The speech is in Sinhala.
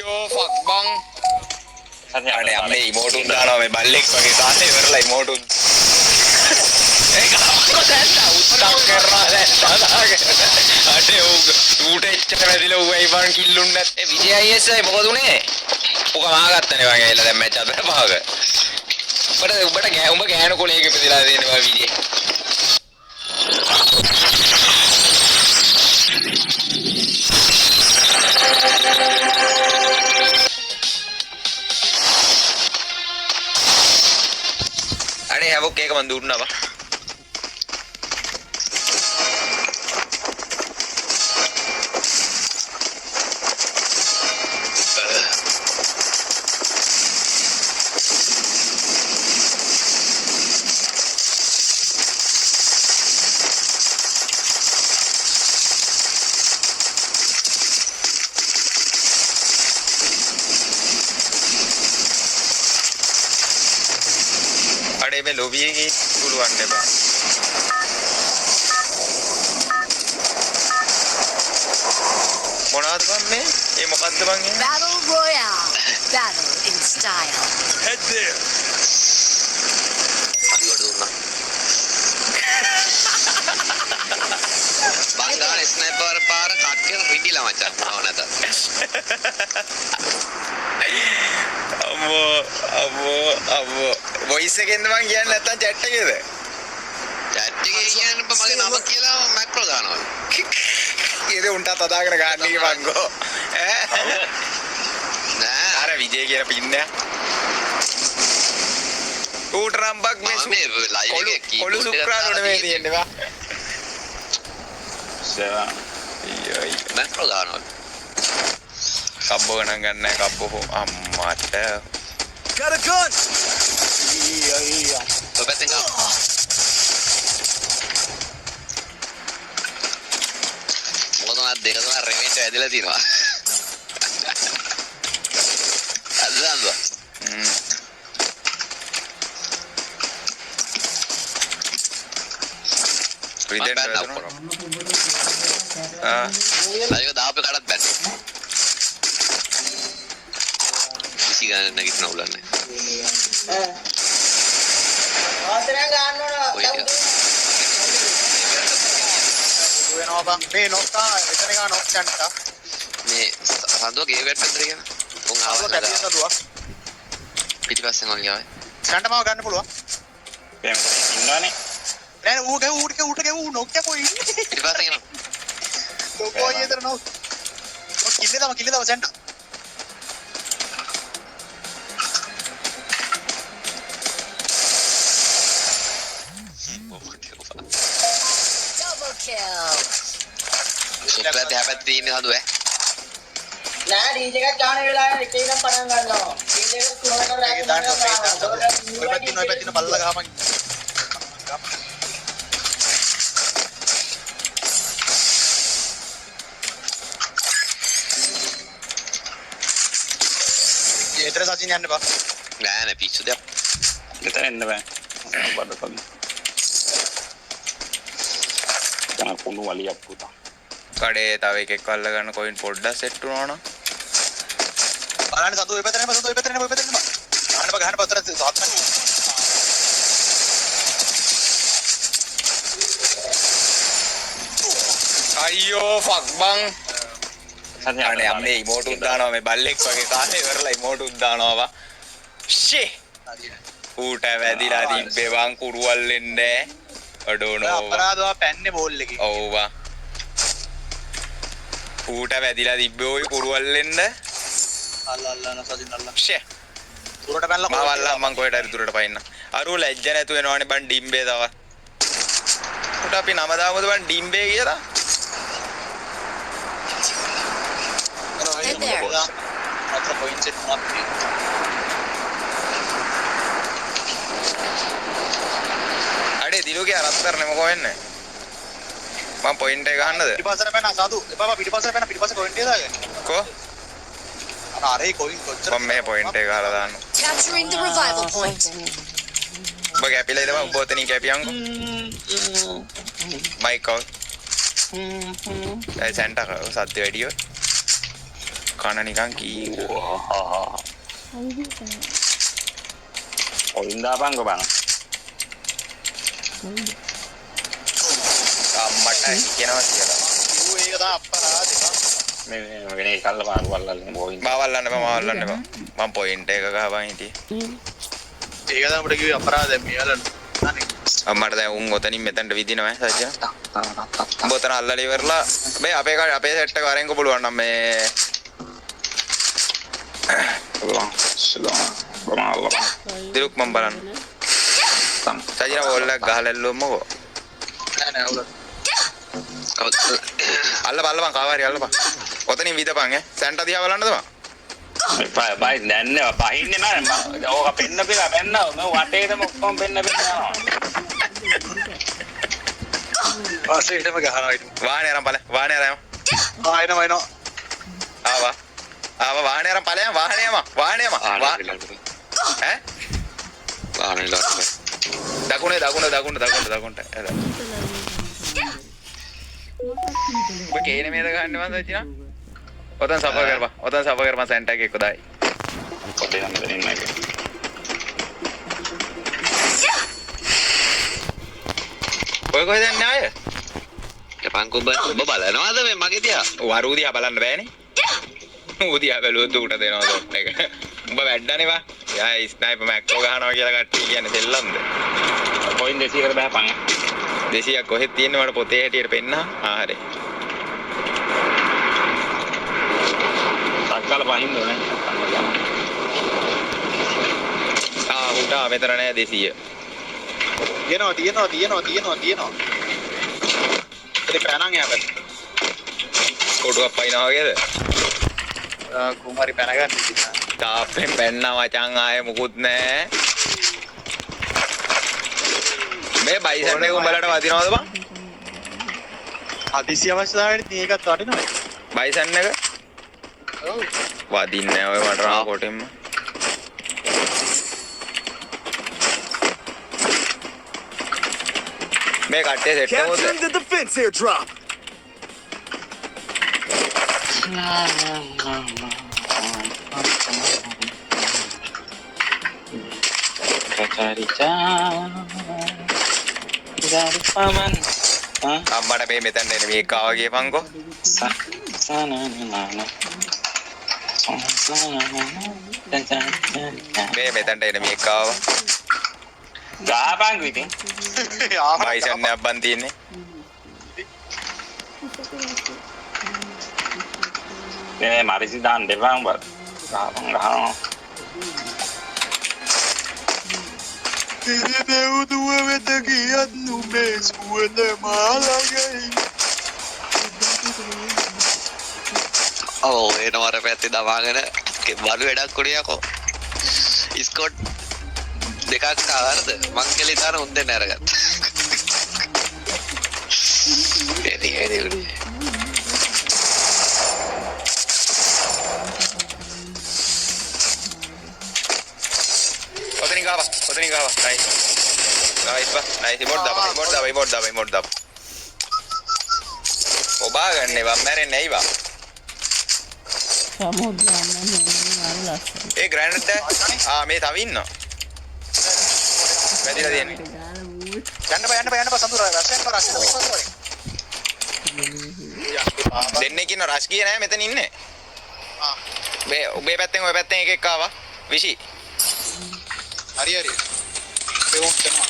අයියෝ ෆක් බං. අනේ අම්මේ ඉමෝටුන් දානවා මේ බල්ලෙක් වගේ කාලේ ඉවරලා ඉමෝටුන්. ඒක කොහෙන්ද උත්තර කරලා දැන් අනේ උග ඌට එච්චර වැදිලා ඌ අයි බං කිල්ලුන් නැත්තේ විජය ISI මොකද උනේ? උක මාගත්තනේ වගේ එලා දැන් මැච් අතර පහක. උඹට ගෑනු කොලේක ඉපදිලා දෙනවා විජය. අනේ හැවොක් එක මන් දුන්නා බා. අඩේ මේ ලොබියේ පුළුවන් නේ බා. මොනවද බං මේ? ඒ මොකද්ද බං එන්නේ? Battle Royale. Battle in style. Head there. අදිවට දුන්නා. බංගාන ස්නයිපර් පාර කට්ටිය රිඩිලා මචං නෝ නැත. අම්මෝ වොයිස් එකෙන්ද මං කියන්නේ නැත්තම් chat එකේද? chat එකේ කියන්නේ මගේ නම කියලා මැක්‍රෝ දානවා. ඒද උන්ට තදාගෙන ගන්න එක මංගෝ. නෑ අර විජේ කියන පින්නෑ. ඌට රම්බක් මේ ලයිව් එකේ කොළු සුක්‍රාලු නෙමෙයි තියෙන්නේ බා. සරා. මැක්‍රෝ දානවා. කබ්බෝ ගණන් ගන්න කබ්බෝ අම්මට. Got a gun! ඔය පැත්තෙන් ගා. මොකද මම දෙක තුනක් රෙවෙන්ට් ඇදලා තියෙනවා. අදන්ද? විදෙන් අයියෝ දාපේ කඩත් බැන්න. කිසි ගානක් නැගිටින උලන්නේ. ආතරෙන් ගන්න ඕන. වෙනවා බං. මේ නොක්කා එතන ගා නොක් යන්ට. මේ සඳුව ගේ වෙට් පැත්තට කියන. උන් ආවා කැටිය නේද? සදුවක්. පිටිපස්සෙන් වගේ ආවේ. ගන්න මාව ගන්න පුළුවන්. දැන් ඉන්නවනේ. නෑ ඌට ගේ ඌ නොක් යකෝ ඉන්නේ. පිටිපස්සෙන් එනවා. ලොකෝ ඊතර නොක්. ඔය කිල්ලේ තම සෙන්ටර්. Double kill. සුප්‍රත් හැපත් තියෙන හදුවේ. නෑ ඩීජේ එකක් ගන්න වෙලාවේ එක එකක් පටන් ගන්නවා. ඩීජේ එක තුනකට රැක් දාන්න ඔය පැත්තින බල්ලා ගහපන්. ඒතර සචින් යන්න බා. නෑ පිස්සු දෙයක්. මෙතන එන්න බෑ. බඩ කලින්. දැන් කුණු වලියක් පුතා. කඩේ තව එකෙක් අල්ල ගන්න කොයින් පොඩ්ඩක් සෙට් වුණා නම්. බලන්න සතු ඔය පැත්තේ නෑ සතු ඔය පැත්තේ නෑ. ගහන්න පතර සාත්මක. අයියෝ ෆක් බං. අනේ අම්මේ ඉමෝටුන් දානවා මේ බල්ලෙක් වගේ කාලේ ඉවරලා ඉමෝටුන් දානවා බා. ෂේ. ඌට වැදිලා තිබ්බේ බං කුරුවල් වෙන්නේ. අඩෝනෝ. අපරාධව පැන්නේ බෝල් එකේ. ඔව් බා. ඌට වැදිලා තිබ්බේ ওই කුරුවල් වෙන්න. අල්ල සචින් අල්ල. ෂේ. දුරට පැනලා මාවල්ලා මං කොහෙට හරි දුරට පයින්න. අරු ලැජ්ජ නැතු වෙනවනේ බං ඩිම්බේ තව. උට අපි නම දාමුද බං ඩිම්බේ කියලා? Head there. අතර පොයින්ට් එක තුනක් තියෙනවා. අඩේ දිලුගේ අරත්තරනේ මොකෝ වෙන්නේ? මම පොයින්ට් එක ගන්නද? පිටිපස්සට පැන සාදු. එපා පිටිපස්සට පැන පිටිපස්සේ පොයින්ට් එක දාගන්න. කො? අරේ කොයි කොච්චර මම මේ පොයින්ට් එක ගහලා දාන්න. Capturing the revival point. ඔබ කැපිලා ඉඳලා ඔබ ඔතනින් කැපියන්කෝ. Mike out. ඒ සෙන්ටර් සද්ද වැඩියෝ. කන නිකන් කී. ඔයින්දා බංග බං. අම්මට කියනවා කියලා. ඌ ඒක තමයි අපරාධේ. මේ වෙනේ කල්ල බං වල්ලන්නේ ඔයින්. මාවල්ලන්න බා. මම පොයින්ට් එක ගහපන් හිටියේ. ඒක තමයි අපිට කිව්වේ අපරාධය මෙයාලා අනේ. අම්මට දැන් උන් ඔතනින් මෙතනට විදිනවා සජ්ජන. උඹ ඔතන අල්ලලා ඉවරලා මේ අපේ සෙට් එක වරෙන්ක පුළුවන් නම් මේ දිරුක් මම බලන්න. සජ්ජන ඕල්ලක් ගහලා එල්ලුවමකෝ. නෑ උගල. අල්ලපන් කාවාරි අල්ලපන්. ඔතනින් විදපන් ඈ. සැන්ට දිහා බලන්නද බං? බයි දැන්නේ බහින්නේ නෑ ඕක පෙන්න පිලා පෙන්නව මම වටේටම ඔක්කොම පෙන්න යනවා වාසෙටම ගහනවා ඊට. වාහනේ අරන් ඵල. වාහනේ අරන්. එනවා. ආවා වාහනේ අරන් ඵලයන් වාහනේම ඈ දකුණට ඔබ කේන මේද ගන්න මන්ද චිනා ඔතන සප කරපන් සෙන්ටර් එක එක්ක දායි පොඩේ නම් දෙන්න එක ඔය කොහෙද යන්නේ ආයේ එපන් කුඹ ඔබ බලනවාද මේ මගේ තියා වරු දිහා බලන්න බෑනේ ඌ දිහා බැලුවොත් ඌට දෙනවා ඩොට් එක උඹ වැඩන්නේ වා යා ස්නයිපර් මැක්කෝ ගහනවා කියලා කට්ටිය කියන්නේ සෙල්ලම්ද පොයින්ට් 200කට බහපන් 200ක් කොහෙද තියෙන්නේ මට පොතේ හැටියට පෙන්නහ හරි සක්කල බහින්න ඕනේ උටා මෙතන නෑ 200 තියෙනවා ඉතින් පැනන් යාපත් කොටුවක් පයින්නවා වගේද කුමාරි පැන ගන්න තාප්පෙන් පැන්නා මචං ආයේ මුකුත් නෑ මේ බයිසන් එක උඹලට වදිනවද බං හදිසි අවස්ථාවේදී තියෙන එකත් වටිනවා බයිසන් එක ඔව් වදින්නේ නෑ ඔය මට රා කොටින්ම මේ කට්ටිය සෙට් එකමද the defense airdrop. අම්මට මේ මෙතන එන මේක ආවා ගියපන්කෝ මේ මෙතනට එන මේක ආවා ගහපන් ඉතින් බයිසන් එකක් බන් තියෙන්නේ මේ මාරිසි දාන්න දෙපන් බත් ගහනවා දෙව්දුව වෙත ගියත් නුඹේ සුවඳ මාළඟයි ඔව් එනවර පැත්තේ දමාගෙන බඩු වැඩක් උඩියකෝ ස්කොට් දෙකක් ආවරද මං කෙලි දාන උන් දෙන්න අරගත්ත එදී උඩි ඔතනින් ගාවා නයිස් ඉමෝට් දාපන් ඔබා ගන්න එපා මැරෙන්නේ ඇයි බා ඒ ග්‍රැනඩ් මේ තව ඉන්නවා වැදිලා තියෙන්නේ යන්න බෑ සඳුර රෂෙන් දෙන්නෙක් ඉන්න රෂ් ගියේ නෑ මෙතන ඉන්නේ ඔබේ පැත්තෙන් ඔය පැත්තෙන් එකෙක් ආවා විෂි හරි ඒ උන් කරනවා